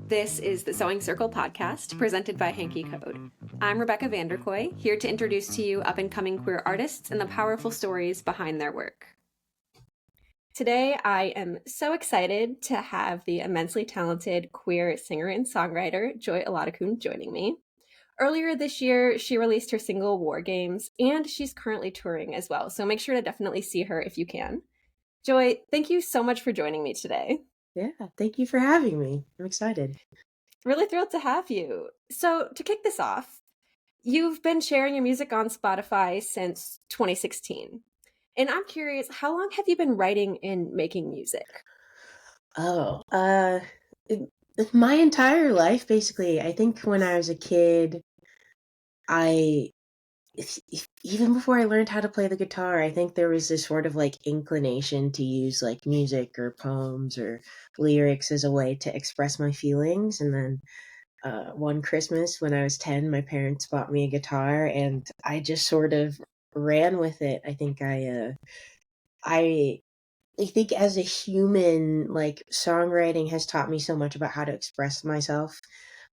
This is the Sewing Circle podcast presented by Hanky Code. I'm Rebecca Vanderkoy, here to introduce to you up-and-coming queer artists and the powerful stories behind their work. Today, I am so excited to have the immensely talented queer singer and songwriter Joy Oladokun joining me. Earlier this year, she released her single War Games, and she's currently touring as well, so make sure to definitely see her if you can. Joy, thank you so much for joining me today. Yeah, thank you for having me. I'm excited. Really thrilled to have you. So, to kick this off, you've been sharing your music on Spotify since 2016. And I'm curious, how long have you been writing and making music? Oh, it- my entire life, basically. I think when I was a kid, I, even before I learned how to play the guitar, I think there was this sort of like inclination to use like music or poems or lyrics as a way to express my feelings. And then one Christmas when I was 10, my parents bought me a guitar and I just sort of ran with it. I I think as a human, like songwriting has taught me so much about how to express myself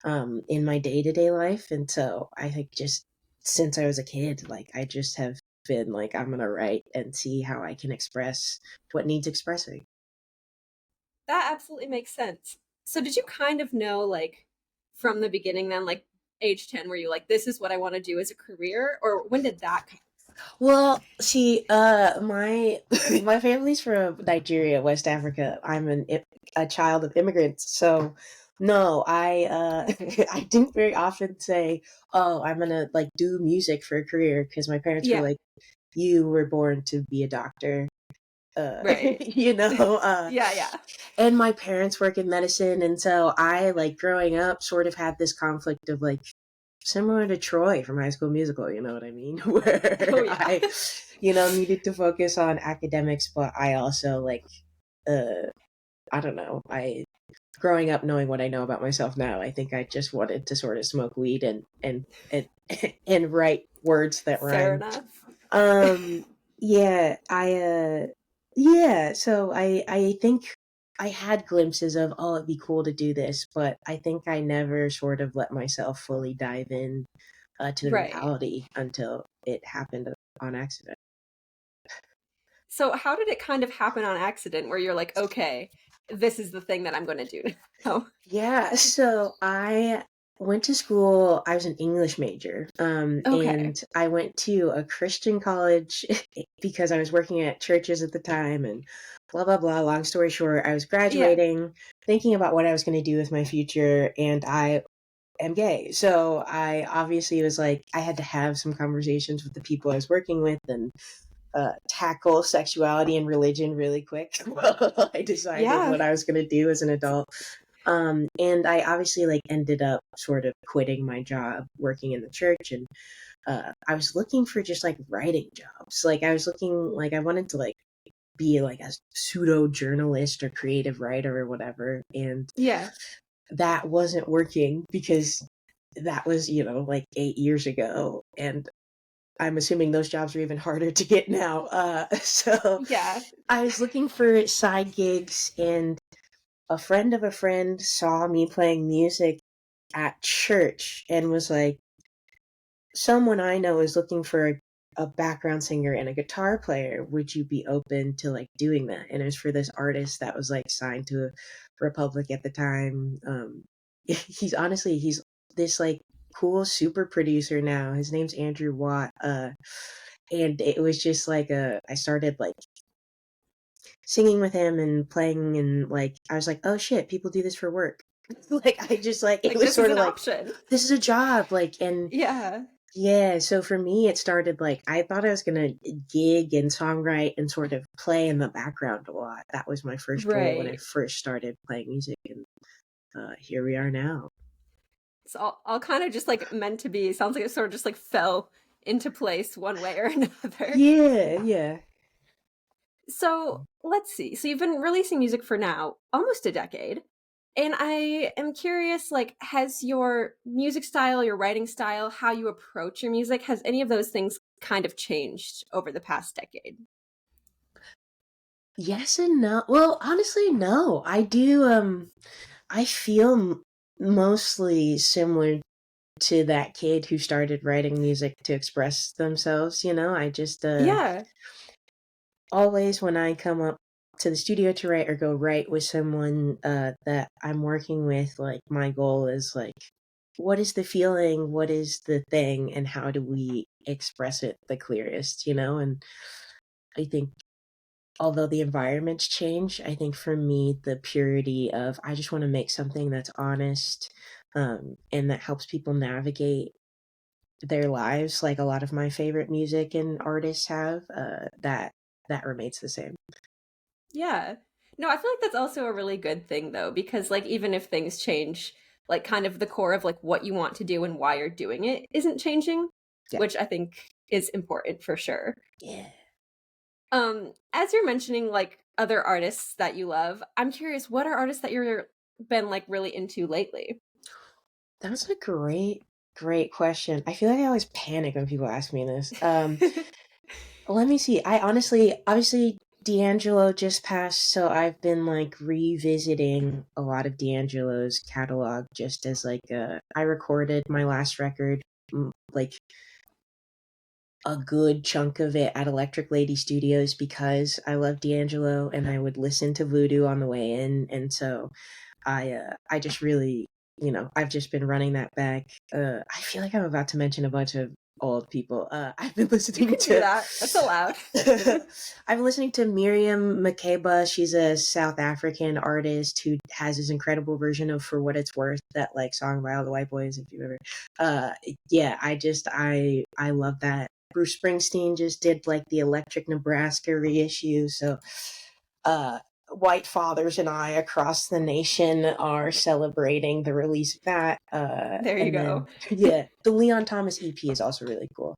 in my day to day life. And so I think just since I was a kid, like I just have been like, I'm going to write and see how I can express what needs expressing. That absolutely makes sense. So, did you kind of know, like, from the beginning then, like, age 10, were you like, this is what I want to do as a career? Or when did that come? Well, see, my my family's from Nigeria, West Africa. A child of immigrants, so no, I didn't very often say, "Oh, I'm gonna like do music for a career," because my parents were Yeah, like, "You were born to be a doctor," right. you know. Yeah. And my parents work in medicine, and so I like growing up sort of had this conflict of like similar to Troy from High School Musical, you know what I mean? Oh, Where yeah. needed to focus on academics, but I also uh, I don't know, I growing up knowing what I know about myself now, I think I just wanted to sort of smoke weed and and write words that Fair rhyme. enough. Um, yeah, yeah, so I think I had glimpses of, oh, it'd be cool to do this, but I think I never sort of let myself fully dive in to the Right. reality until it happened on accident. So, how did it kind of happen on accident where you're like, okay, this is the thing that I'm going to do now? Yeah, so I went to school. I was an English major, Okay. and I went to a Christian college because I was working at churches at the time, and blah blah blah. Long story short, I was Yeah. graduating, thinking about what I was going to do with my future, and I am gay. So I obviously was like, I had to have some conversations with the people I was working with, and tackle sexuality and religion really quick while I decided Yeah. what I was going to do as an adult. And I obviously like ended up sort of quitting my job working in the church, and I was looking for just like writing jobs. Like I was looking like I wanted to like be like a pseudo journalist or creative writer or whatever, and Yeah. that wasn't working because that was like 8 years ago, and I'm assuming those jobs are even harder to get now. So Yeah. I was looking for side gigs, and a friend of a friend saw me playing music at church and was like, someone I know is looking for a background singer and a guitar player. Would you be open to like doing that? And it was for this artist that was like signed to Republic at the time. He's this like cool super producer now. His name's Andrew Watt. And it was just like I started like singing with him and playing, and like I was like, oh shit, people do this for work. Like I just like it Like, was this is sort of an like, option. this is a job, like. And Yeah. yeah, so for me it started like I thought I was gonna gig and songwrite and sort of play in the background a lot. That was my first goal when I Right. first started playing music, and here we are now. It's all kind of just like meant to be. It sounds like it sort of just like fell into place one way or another. Yeah. So let's see. So you've been releasing music for now almost a decade. And I am curious, like, has your music style, your writing style, how you approach your music, has any of those things kind of changed over the past decade? Yes and no. Well, honestly, no. I do. I feel mostly similar to that kid who started writing music to express themselves, I just Yeah. always when I come up to the studio to write or go write with someone that I'm working with, like my goal is like, what is the feeling, what is the thing, and how do we express it the clearest, And I think although the environments change, I think for me the purity of I just want to make something that's honest, and that helps people navigate their lives, like a lot of my favorite music and artists have, that remains the same. Yeah. No, I feel like that's also a really good thing though, because like even if things change, like kind of the core of like what you want to do and why you're doing it isn't changing, Yeah. which I think is important for sure. Yeah. As you're mentioning like other artists that you love, I'm curious, what are artists that you're been like really into lately? That's a great question. I feel like I always panic when people ask me this. Let me see. I honestly, obviously, D'Angelo just passed, so I've been like revisiting a lot of D'Angelo's catalog just as like I recorded my last record, like a good chunk of it at Electric Lady Studios because I love D'Angelo and I would listen to Voodoo on the way in, and so I just really, I've just been running that back. I feel like I'm about to mention a bunch of old people. I've been You listening can do to that. That's allowed. I've been listening to Miriam Makeba. She's a South African artist who has this incredible version of "For What It's Worth," that like song by all the white boys. If you ever, yeah, I love that. Bruce Springsteen just did like the Electric Nebraska reissue, so white fathers and I across the nation are celebrating the release of that. There you And go. then, yeah, the Leon Thomas EP is also really cool.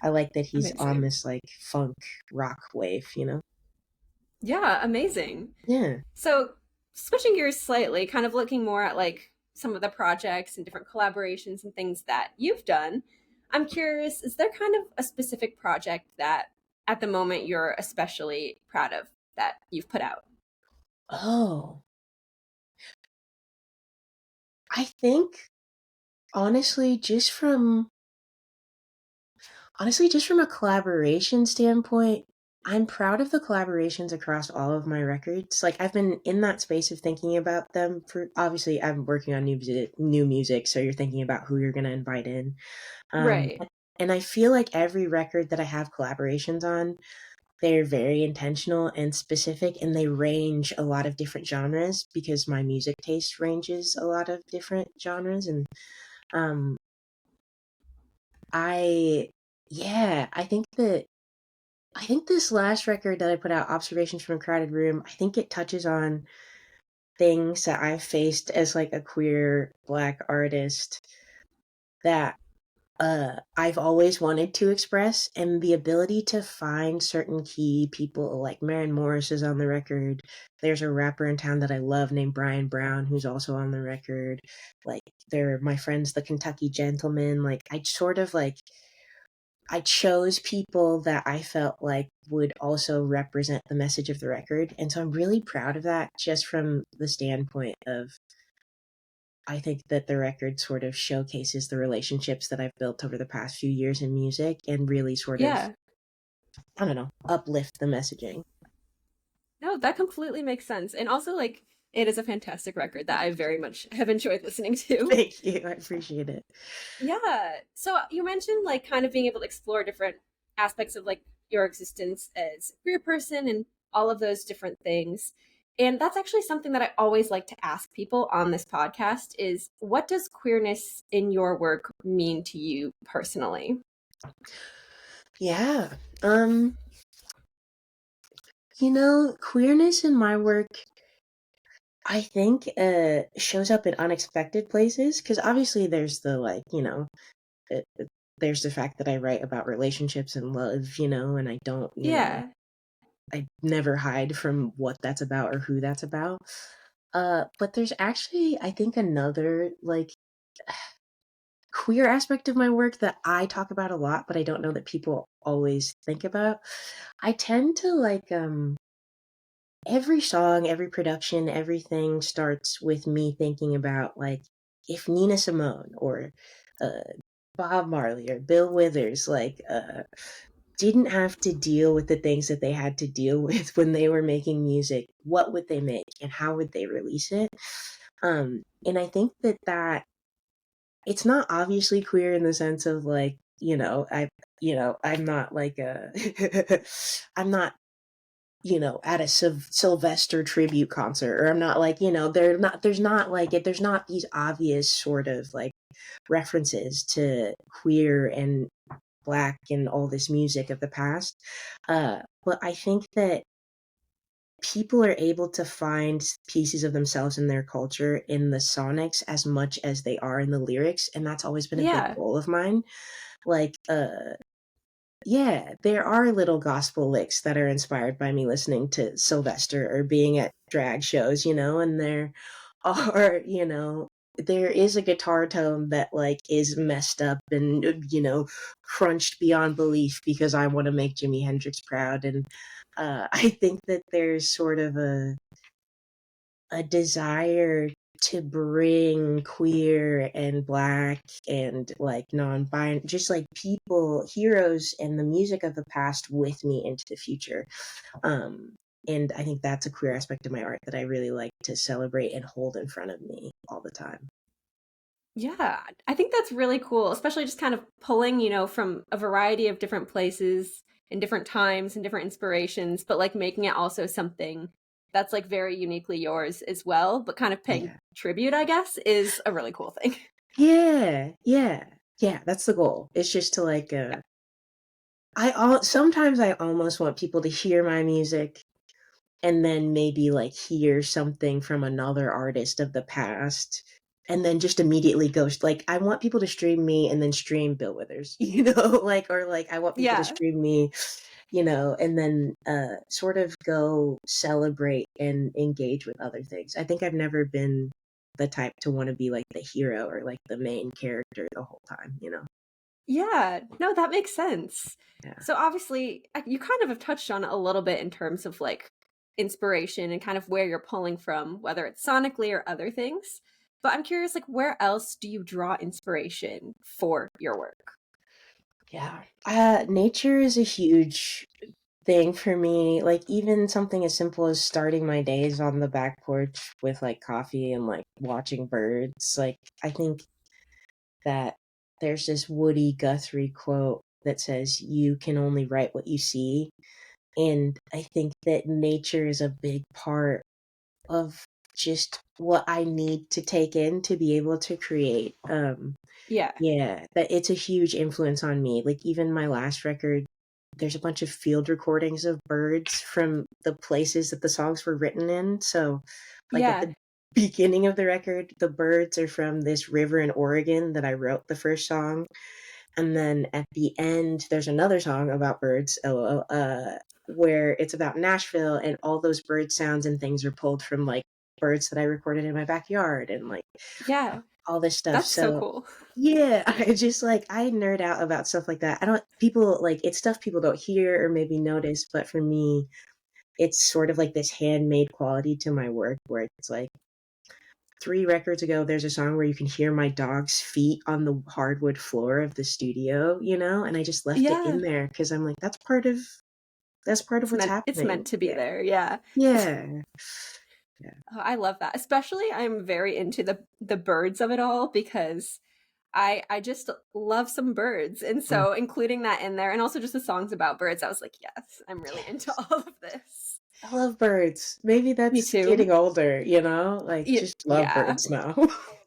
I like that he's on Amazing. this like funk rock wave. Yeah, amazing. Yeah. So, switching gears slightly, kind of looking more at like some of the projects and different collaborations and things that you've done, I'm curious, is there kind of a specific project that at the moment you're especially proud of that you've put out? Oh, I think honestly, just from a collaboration standpoint, I'm proud of the collaborations across all of my records. Like I've been in that space of thinking about them for obviously I'm working on new music, so you're thinking about who you're gonna invite in. Um, Right. and I feel like every record that I have collaborations on, they're very intentional and specific, and they range a lot of different genres because my music taste ranges a lot of different genres. And um, I, yeah, I think this last record that I put out, Observations from a Crowded Room, I think it touches on things that I've faced as like a queer black artist that I've always wanted to express, and the ability to find certain key people like Maren Morris is on the record. There's a rapper in town that I love named Brian Brown who's also on the record. Like they're my friends, the Kentucky Gentlemen. Like I chose people that I felt like would also represent the message of the record. And so I'm really proud of that just from the standpoint of I think that the record sort of showcases the relationships that I've built over the past few years in music and really sort of, Yeah. I don't know, uplift the messaging. No, that completely makes sense. And also like it is a fantastic record that I very much have enjoyed listening to. Thank you. I appreciate it. Yeah. So you mentioned like kind of being able to explore different aspects of like your existence as a queer person and all of those different things. And that's actually something that I always like to ask people on this podcast is what does queerness in your work mean to you personally? Yeah. Queerness in my work, I think, shows up in unexpected places because obviously there's the like, there's the fact that I write about relationships and love, and I don't, Yeah. I never hide from what that's about or who that's about. But there's actually, I think, another like queer aspect of my work that I talk about a lot, but I don't know that people always think about. I tend to like every song, every production, everything starts with me thinking about like if Nina Simone or Bob Marley or Bill Withers didn't have to deal with the things that they had to deal with when they were making music, what would they make and how would they release it? And I think that it's not obviously queer in the sense of like, I'm not like a I'm not, at a Sylvester tribute concert, or I'm not like, there's not these obvious sort of like references to queer and black and all this music of the past. But I think that people are able to find pieces of themselves in their culture in the sonics as much as they are in the lyrics, and that's always been a big Yeah. goal of mine. Like, yeah, there are little gospel licks that are inspired by me listening to Sylvester or being at drag shows, and there are, there is a guitar tone that like is messed up and crunched beyond belief because I want to make Jimi Hendrix proud. And I think that there's sort of a desire to bring queer and black and like non-binary, just like people, heroes and the music of the past with me into the future. um and I think that's a queer aspect of my art that I really like to celebrate and hold in front of me all the time. Yeah, I think that's really cool, especially just kind of pulling, from a variety of different places and different times and different inspirations, but like making it also something that's like very uniquely yours as well, but kind of paying Yeah, tribute, I guess, is a really cool thing. yeah, that's the goal. It's just to like Yeah. sometimes I almost want people to hear my music and then maybe like hear something from another artist of the past and then just immediately go like I want people to stream me and then stream Bill Withers, like, or like I want people to Yeah. stream me, and then sort of go celebrate and engage with other things. I think I've never been the type to want to be like the hero or like the main character the whole time. Yeah. No, that makes sense. Yeah. So obviously, you kind of have touched on it a little bit in terms of like inspiration and kind of where you're pulling from, whether it's sonically or other things. But I'm curious, like, where else do you draw inspiration for your work? Yeah. Nature is a huge thing for me. Like even something as simple as starting my days on the back porch with like coffee and like watching birds. Like I think that there's this Woody Guthrie quote that says you can only write what you see. And I think that nature is a big part of just what I need to take in to be able to create. Yeah. Yeah, that it's a huge influence on me. Like even my last record, there's a bunch of field recordings of birds from the places that the songs were written in. So, like at Yeah. the beginning of the record, the birds are from this river in Oregon that I wrote the first song. And then at the end, there's another song about birds, LOL, where it's about Nashville, and all those bird sounds and things are pulled from like birds that I recorded in my backyard and like Yeah. all this stuff. That's so So cool. yeah, I just like I nerd out about stuff like that. I don't people like it's stuff people don't hear or maybe notice, but for me, it's sort of like this handmade quality to my work where it's like 3 records ago, there's a song where you can hear my dog's feet on the hardwood floor of the studio, and I just left it Yeah. in there because I'm like, that's part of what's It's happening. meant to be Yeah. there. Yeah. Yeah. Yeah. Oh, I love that. Especially I'm very into the birds of it all because I just love some birds. And Mm. so including that in there and also just the songs about birds, I was like, yes, I'm really into Yes. all of this. I love birds. Maybe Me that's too. getting older, like just love Yeah. birds now.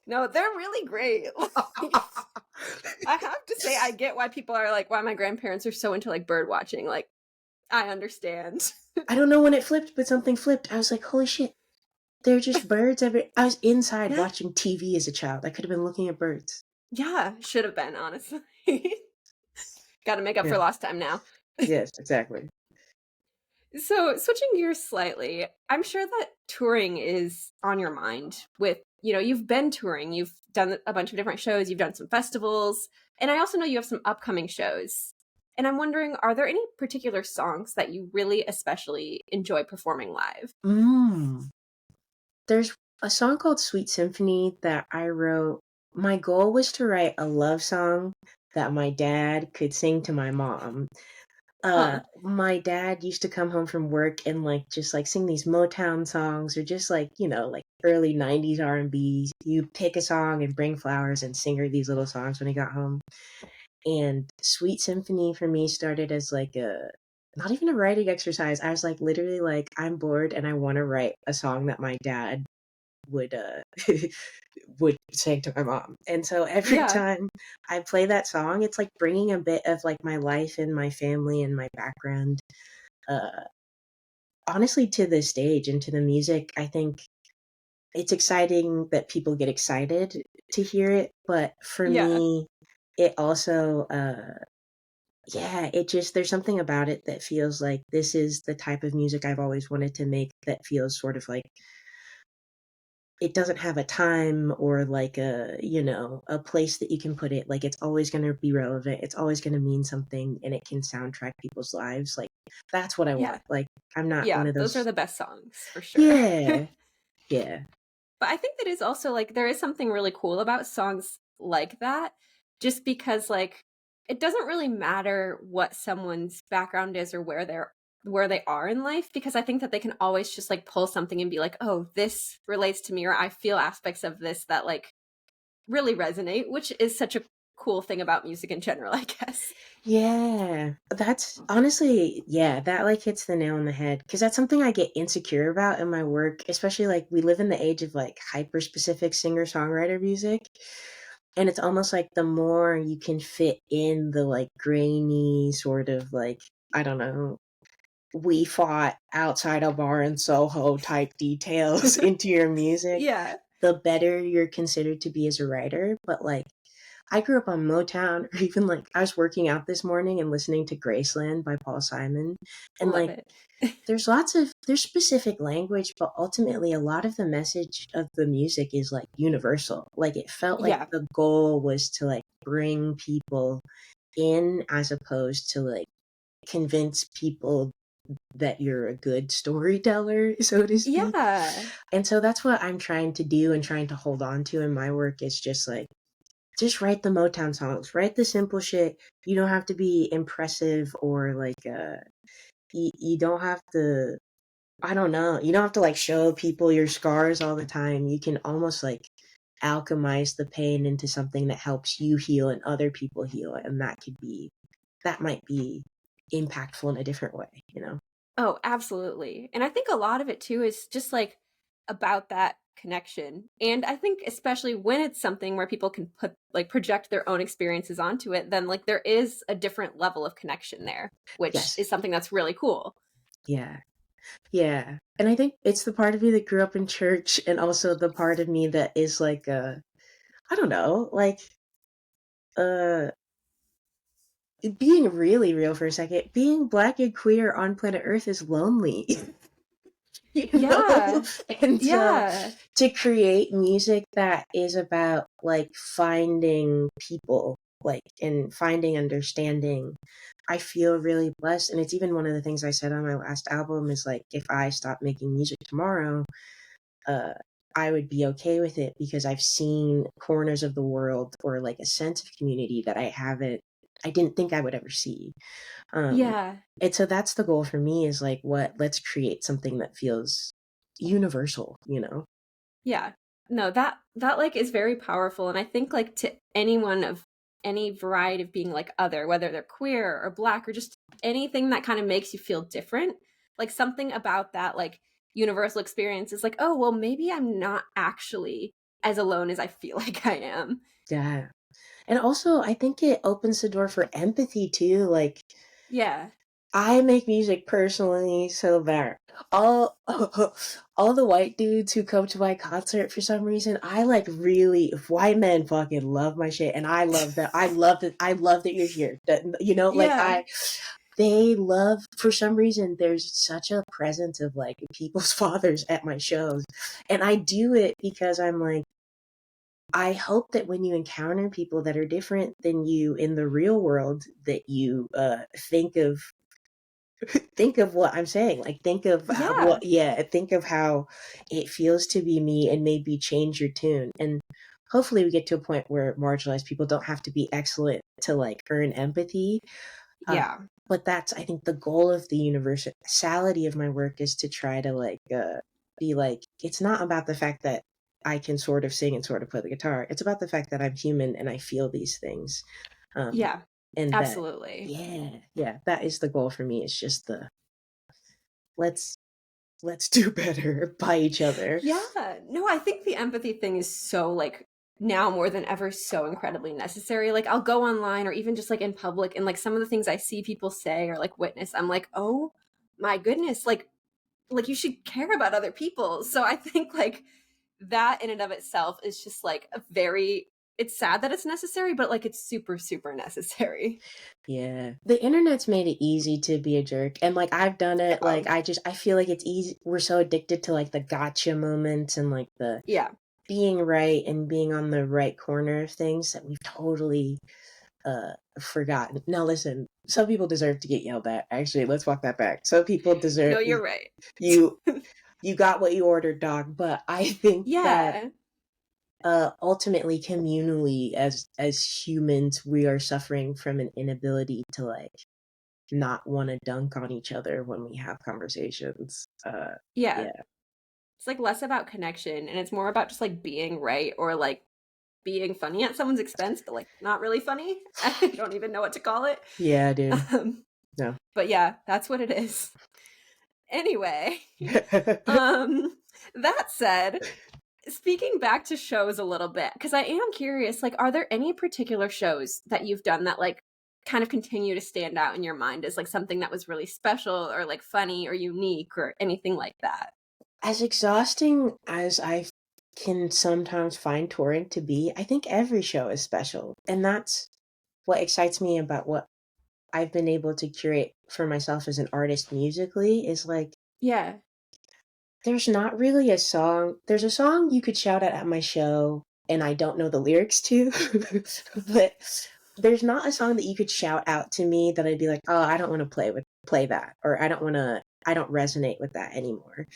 No, they're really great. I have to say I get why people are like why my grandparents are so into like bird watching. Like I understand. I don't know when it flipped, but something flipped. I was like, holy shit, they're just birds every I was inside Yeah. watching TV as a child. I could have been looking at birds. Yeah, should have been, honestly. Got to make up Yeah. for lost time now. Yes, exactly. So, switching gears slightly, I'm sure that touring is on your mind with, you've been touring, you've done a bunch of different shows, you've done some festivals, and I also know you have some upcoming shows. And I'm wondering, are there any particular songs that you really especially enjoy performing live? Mm. There's a song called Sweet Symphony that I wrote my goal was to write a love song that my dad could sing to my mom. Huh. My dad used to come home from work and like just like sing these Motown songs or just like, like early 90s R&B. You pick a song and bring flowers and sing her these little songs when he got home. And Sweet Symphony for me started as like a not even a writing exercise. I was like literally like I'm bored and I want to write a song that my dad would would sing to my mom. And so every Yeah. time I play that song, it's like bringing a bit of like my life and my family and my background uh honestly to the stage and to the music. I think it's exciting that people get excited to hear it, but for Yeah. me it also yeah, it just there's something about it that feels like this is the type of music I've always wanted to make that feels sort of like it doesn't have a time or like a place that you can put it. Like it's always going to be relevant. It's always going to mean something and it can soundtrack people's lives. Like that's what I Yeah. want. Like I'm not one Yeah. of Those are those. the best songs for sure. Yeah. Yeah. But I think that is also like there is something really cool about songs like that, just because like it doesn't really matter what someone's background is or where they are in life, because I think that they can always just like pull something and be like, oh, this relates to me, or I feel aspects of this that like really resonate, which is such a cool thing about music in general, I guess. Yeah. That's honestly, yeah, that like hits the nail on the head because that's something I get insecure about in my work, especially like we live in the age of like hyper specific singer-songwriter music. And it's almost like the more you can fit in the like grainy sort of like, I don't know, we fought outside a bar in Soho type details into your music, Yeah. the better you're considered to be as a writer. But like, I grew up on Motown, or even like I was working out this morning and listening to Graceland by Paul Simon. And Love like, it. there's specific language, but ultimately a lot of the message of the music is like universal. Like, it felt like Yeah. the goal was to like bring people in as opposed to like convince people that you're a good storyteller, so to speak. Yeah. And so that's what I'm trying to do and trying to hold on to in my work is just like, just write the Motown songs, write the simple shit. You don't have to be impressive or like, you don't have to, I don't know, you don't have to like show people your scars all the time. You can almost like alchemize the pain into something that helps you heal and other people heal. And that might be impactful in a different way? Oh, absolutely. And I think a lot of it too is just like about that connection. And I think especially when it's something where people can put like project their own experiences onto it, then like there is a different level of connection there, which Yes. is something that's really cool. Yeah. Yeah. And I think it's the part of me that grew up in church and also the part of me that is like I don't know, like uh being really real for a second, being black and queer on planet Earth is lonely. you know? Yeah. And so Yeah. to create music that is about like finding people, like and finding understanding, I feel really blessed. And it's even one of the things I said on my last album is like, if I stop making music tomorrow, uh, I would be okay with it because I've seen corners of the world or like a sense of community that I didn't think I would ever see. Um, Yeah. and so that's the goal for me is like, let's create something that feels universal? Yeah. No, that like is very powerful, and I think like to anyone of any variety of being like other, whether they're queer or black or just anything that kind of makes you feel different, like something about that like universal experience is like, oh, well maybe I'm not actually as alone as I feel like I am. Yeah. And also, I think it opens the door for empathy too. Like, Yeah. I make music personally so that all all the white dudes who come to my concert for some reason, I like really white men fucking love my shit, and I love that. I love that you're here. Like Yeah. they love for some reason. There's such a presence of like people's fathers at my shows, and I do it because I'm like. I hope that when you encounter people that are different than you in the real world, that you think of what I'm saying. Like think of Yeah. think of how it feels to be me, and maybe change your tune. And hopefully we get to a point where marginalized people don't have to be excellent to like earn empathy. Yeah. But that's, I think, the goal of the universality of my work is to try to like be like, it's not about the fact that I can sort of sing and sort of play the guitar. It's about the fact that I'm human and I feel these things. Yeah. And that, Absolutely. yeah, that is the goal for me. It's just the let's do better by each other. Yeah. No, I think the empathy thing is so like now more than ever so incredibly necessary. Like I'll go online or even just like in public and like some of the things I see people say or like witness, I'm like, "Oh my goodness, like you should care about other people." So I think like that in and of itself is just like a very it's sad that it's necessary, but like it's super super necessary. Yeah. The internet's made it easy to be a jerk. And like I've done it, Oh, like I feel like it's easy. We're so addicted to like the gotcha moments and like the yeah. being right and being on the right corner of things that we've totally forgotten. Now listen, some people deserve to get yelled at. Actually, let's walk that back. Some people deserve No, you're right. you you got what you ordered, dog. But I think that Yeah. ultimately communally as humans we are suffering from an inability to like not want to dunk on each other when we have conversations. Yeah. Yeah. It's like less about connection and it's more about just like being right or like being funny at someone's expense, but like not really funny. I don't even know what to call it. Yeah, dude. Um, No. but yeah, that's what it is. Anyway, that said, speaking back to shows a little bit, because I am curious, like, are there any particular shows that you've done that like kind of continue to stand out in your mind as like something that was really special or like funny or unique or anything like that? As exhausting as I can sometimes find touring to be, I think every show is special. And that's what excites me about what I've been able to curate for myself as an artist musically is like Yeah. there's not really a song. There's a song you could shout at my show and I don't know the lyrics to, but there's not a song that you could shout out to me that I'd be like, "Oh, I don't want to play that," or I don't resonate with that anymore."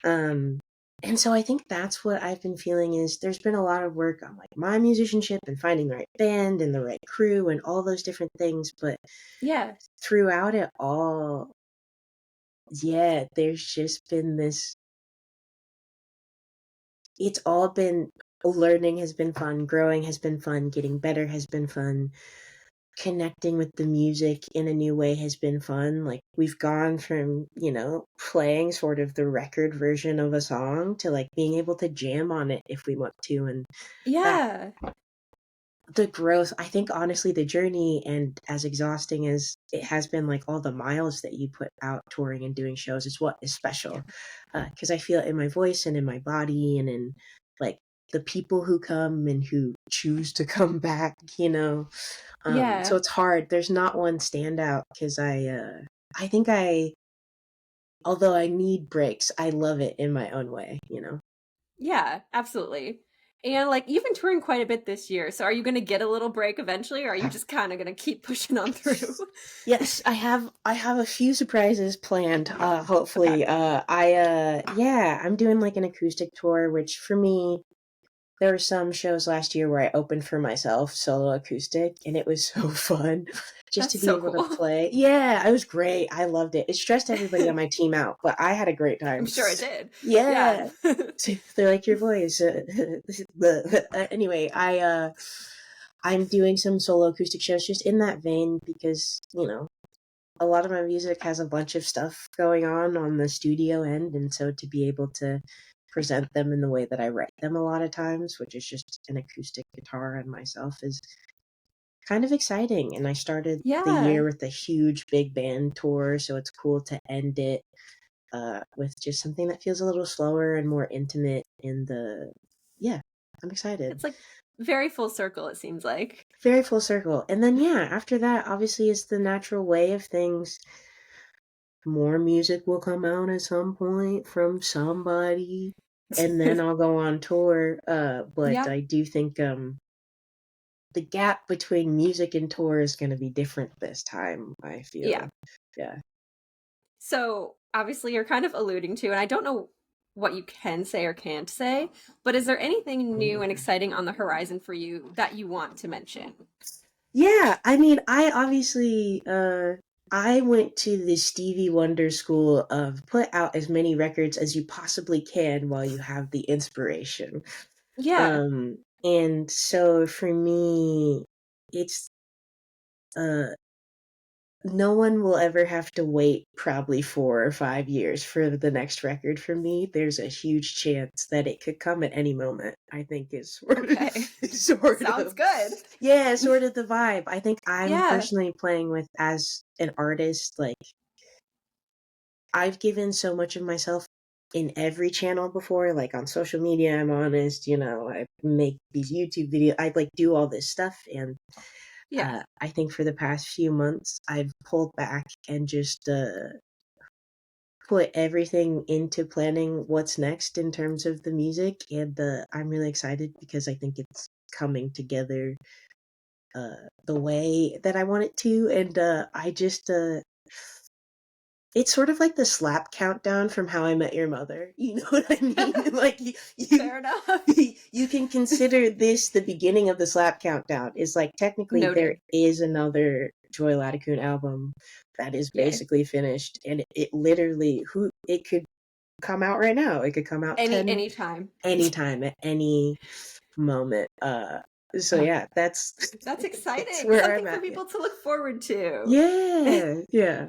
Um, and so I think that's what I've been feeling is there's been a lot of work on like my musicianship and finding the right band and the right crew and all those different things, but Yeah. throughout it all, yeah, there's just been this it's all been learning has been fun, growing has been fun, getting better has been fun, connecting with the music in a new way has been fun. Like we've gone from, playing sort of the record version of a song to like being able to jam on it if we want to. And that Yeah. the growth, I think honestly the journey and as exhausting as it has been, like all the miles that you put out touring and doing shows is what is special. Because I feel it in my voice and in my body and in like the people who come and who choose to come back, so Yeah. it's hard. There's not one standout because I think although I need breaks, I love it in my own way. Yeah, absolutely. And like you've been touring quite a bit this year. So are you going to get a little break eventually or are you just kind of going to keep pushing on through? Yes, I have a few surprises planned. Okay. Hopefully, I'm doing like an acoustic tour, which for me there were some shows last year where I opened for myself, solo acoustic, and it was so fun just to That's be so able to cool. play. Yeah, it was great. I loved it. It stressed everybody on my team out, but I had a great I'm time. sure it did. Yeah. Yeah. They're like your voice. Anyway, I'm doing some solo acoustic shows just in that vein because, a lot of my music has a bunch of stuff going on the studio end, and so to be able to present them in the way that I write them a lot of times, which is just an acoustic guitar and myself, is kind of exciting. And I started the Yeah. year with a huge big band tour, so it's cool to end it with just something that feels a little slower and more intimate in the yeah, I'm excited. It's like very full circle, it seems like. Very full circle. And then yeah, after that obviously is the natural way of things. More music will come out at some point from somebody and then I'll go on tour. But Yeah. I do think the gap between music and tour is going to be different this time, I Yeah. feel. Yeah. So obviously you're kind of alluding to, and I don't know what you can say or can't say, but is there anything new and exciting on the horizon for you that you want to mention? Yeah, I mean, I obviously I went to the Stevie Wonder school of put out as many records as you possibly can while you have the inspiration. Yeah. And so for me, it's uh no one will ever have to wait probably 4 or 5 years for the next record from me. There's a huge chance that it could come at any moment, I think is Okay. sort Sounds of, good. yeah, sort of the vibe. I think I'm Yeah. personally playing with as an artist, like I've given so much of myself in every channel before, like on social media, I'm honest, I make these YouTube videos, I like do all this stuff. And Yeah. I think for the past few months, I've pulled back and just put everything into planning what's next in terms of the music. And I'm really excited because I think it's coming together the way that I want it to. And I just, it's sort of like the slap countdown from How I Met Your Mother. You know what I mean? Like Fair enough. you can consider this the beginning of the slap countdown. Is like technically there Noted. is another Joy Oladokun album that is Yay. basically finished, and it literally it could come out right now. It could come out Anytime. anytime at any moment. So Oh, yeah, that's that's that's exciting. where I'm Something for at. Yeah, people to look forward to. yeah, yeah.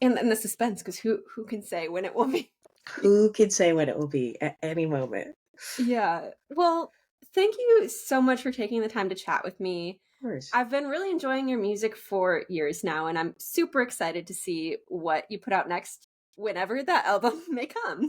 And the suspense, because who can say when it will be? Who can say when it will be at any moment? Yeah. Well, thank you so much for taking the time to chat with me. Of course. I've been really enjoying your music for years now, and I'm super excited to see what you put out next whenever that album may come.